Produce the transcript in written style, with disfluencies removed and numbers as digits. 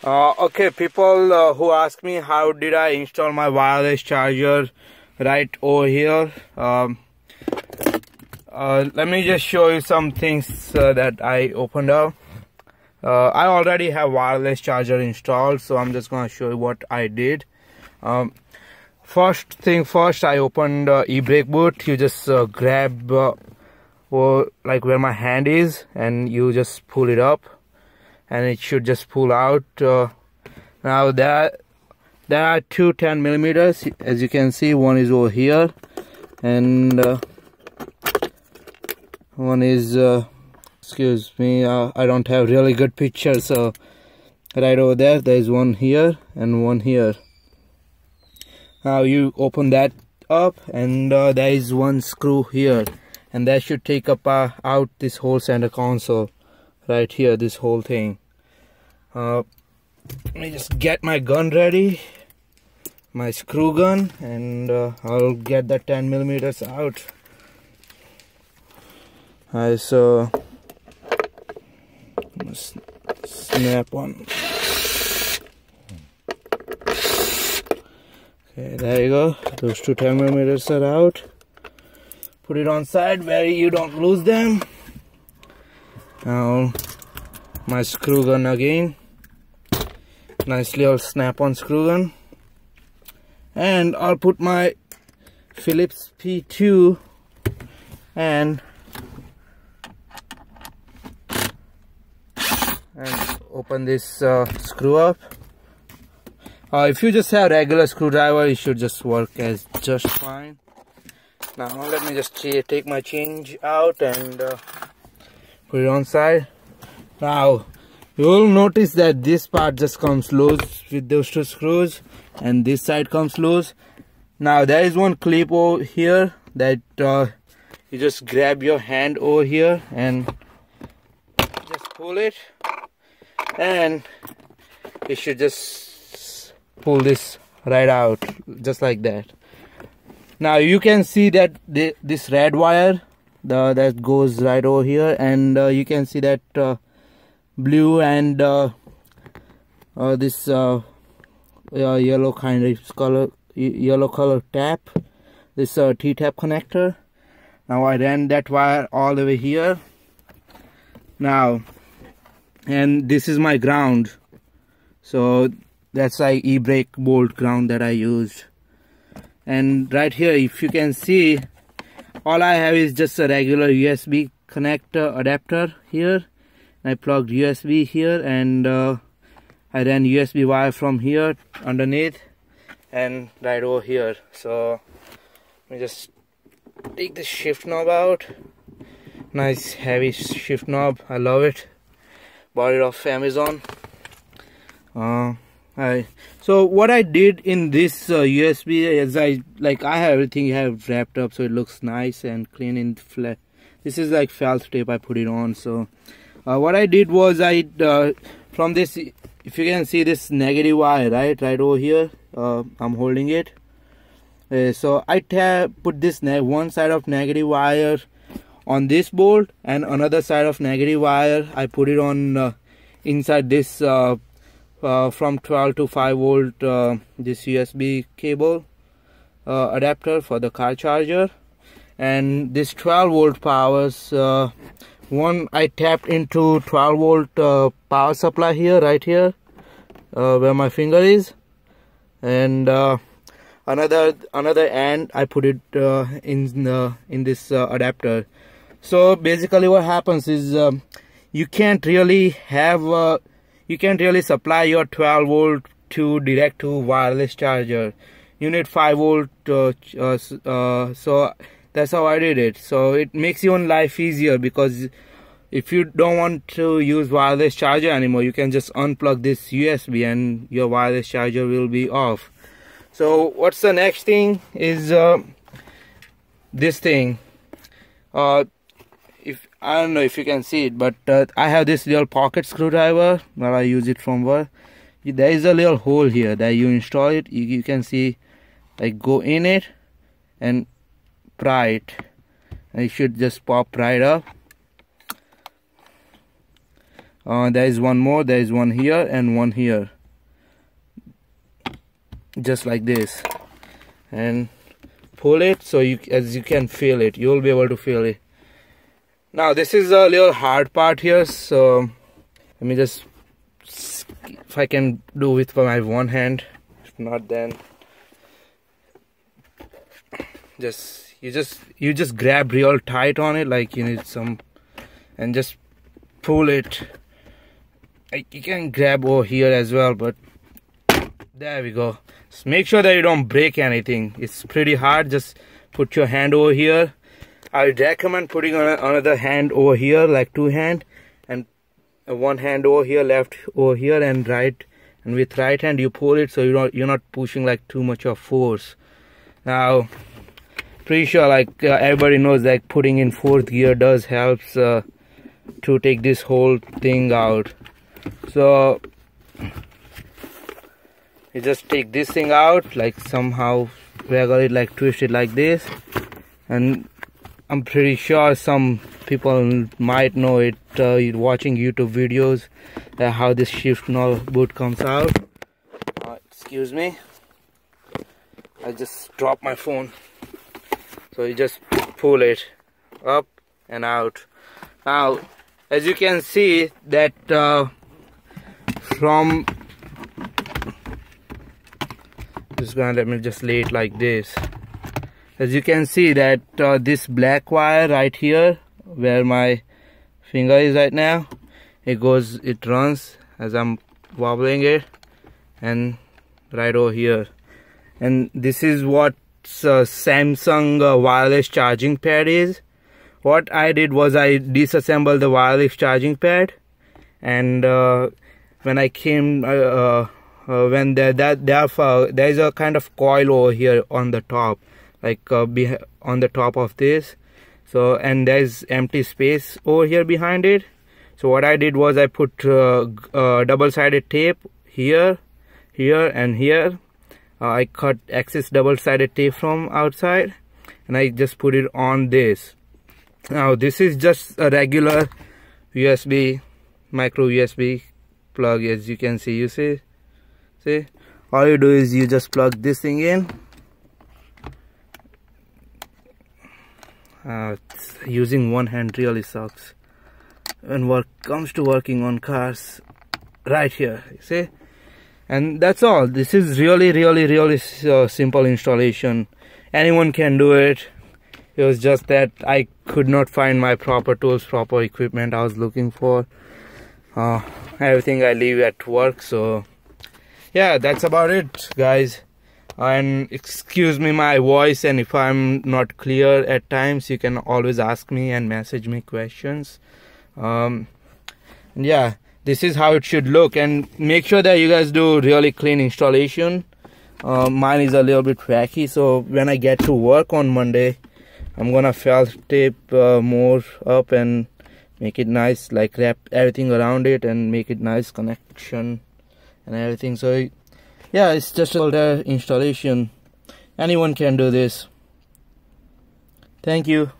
Okay, people who ask me how did I install my wireless charger right over here. Let me just show you some things that I opened up. I already have wireless charger installed, so I'm just gonna show you what I did. First thing first, I opened e-brake boot. You just grab like where my hand is, and you just pull it up, and it should just pull out. Now there are two 10mm, as you can see. One is over here, and one is excuse me, I don't have really good picture, so right over there is one here and one here. Now you open that up, and there is one screw here, and that should take up out this whole center console right here, this whole thing. Let me just get my gun ready, my screw gun, and I'll get the 10mm out. So snap one. Okay, there you go. Those two 10mm are out. Put it on side where you don't lose them. Now my screw gun again. Nice little snap-on screw gun. And I'll put my Phillips P2 and open this screw up. If you just have regular screwdriver, it should just work as just fine. Now let me just take my change out and put it on side. Now you will notice that this part just comes loose with those two screws, and this side comes loose. Now there is one clip over here that you just grab your hand over here and just pull it, and you should just pull this right out, just like that. Now you can see that this red wire that goes right over here, and you can see that blue and this yellow kind of color, yellow color tap, this T-tap connector. Now I ran that wire all the way here. Now, and this is my ground, so that's like e-brake bolt ground that I used. And right here, if you can see, all I have is just a regular USB connector adapter here. I plugged USB here, and I ran USB wire from here underneath and right over here. So let me just take the shift knob out. Nice heavy shift knob, I love it. Bought it off Amazon. So what I did in this USB is I have everything have wrapped up, so it looks nice and clean and flat. This is like felt tape, I put it on. So what I did was from this, if you can see this negative wire right over here, I'm holding it. So I put this one side of negative wire on this bolt, and another side of negative wire I put it on inside this from 12 to 5 volt this USB cable adapter for the car charger. And this 12 volt powers, one I tapped into 12 volt power supply here, right here where my finger is, and another end I put it in this adapter. So basically what happens is you can't really supply your 12 volt to direct to wireless charger. You need 5 volt, so that's how I did it. So it makes your life easier, because if you don't want to use wireless charger anymore, you can just unplug this USB and your wireless charger will be off. So what's the next thing is this thing. I don't know if you can see it, but I have this little pocket screwdriver where I use it from work. There is a little hole here that you install it. You can see, like, go in it and pry it, and it should just pop right up. There is one more, there is one here and one here. just like this, and pull it so as you can feel it. You'll be able to feel it. Now this is a little hard part here, so let me just, if I can do with my one hand, if not then you just grab real tight on it, like you need some, and just pull it. Like you can grab over here as well, but there we go. Just make sure that you don't break anything. It's pretty hard. Just put your hand over here. I recommend putting another hand over here, like two hand, and one hand over here, left over here, and right. And with right hand you pull it, so you're not pushing like too much of force. Now, pretty sure like everybody knows like putting in fourth gear does helps to take this whole thing out. So you just take this thing out, like somehow wiggle it, like twist it like this, and I'm pretty sure some people might know it watching YouTube videos how this shift knob boot comes out. Excuse me, I just dropped my phone. So you just pull it up and out. Now as you can see that from, let me just lay it like this. As you can see that this black wire right here where my finger is right now, it runs as I'm wobbling it, and right over here. And this is what Samsung wireless charging pad is. What I did was I disassembled the wireless charging pad, and when I came when there is a kind of coil over here on the top, like on the top of this, so, and there's empty space over here behind it. So what I did was I put double-sided tape here, and here. I cut excess double-sided tape from outside, and I just put it on this. Now this is just a regular USB, micro USB plug. As you can see, see, all you do is you just plug this thing in. Using one hand really sucks when comes to working on cars. Right here, you see. And that's all. This is really simple installation. Anyone can do it. It was just that I could not find my proper tools, proper equipment I was looking for. Everything I leave at work. So yeah, that's about it, guys. And excuse me my voice, and if I'm not clear at times, you can always ask me and message me questions. Yeah, this is how it should look, and make sure that you guys do really clean installation. Mine is a little bit wacky, so when I get to work on Monday, I'm gonna felt tape more up and make it nice, like wrap everything around it and make it nice connection and everything. So yeah, it's just all the installation. Anyone can do this. Thank you.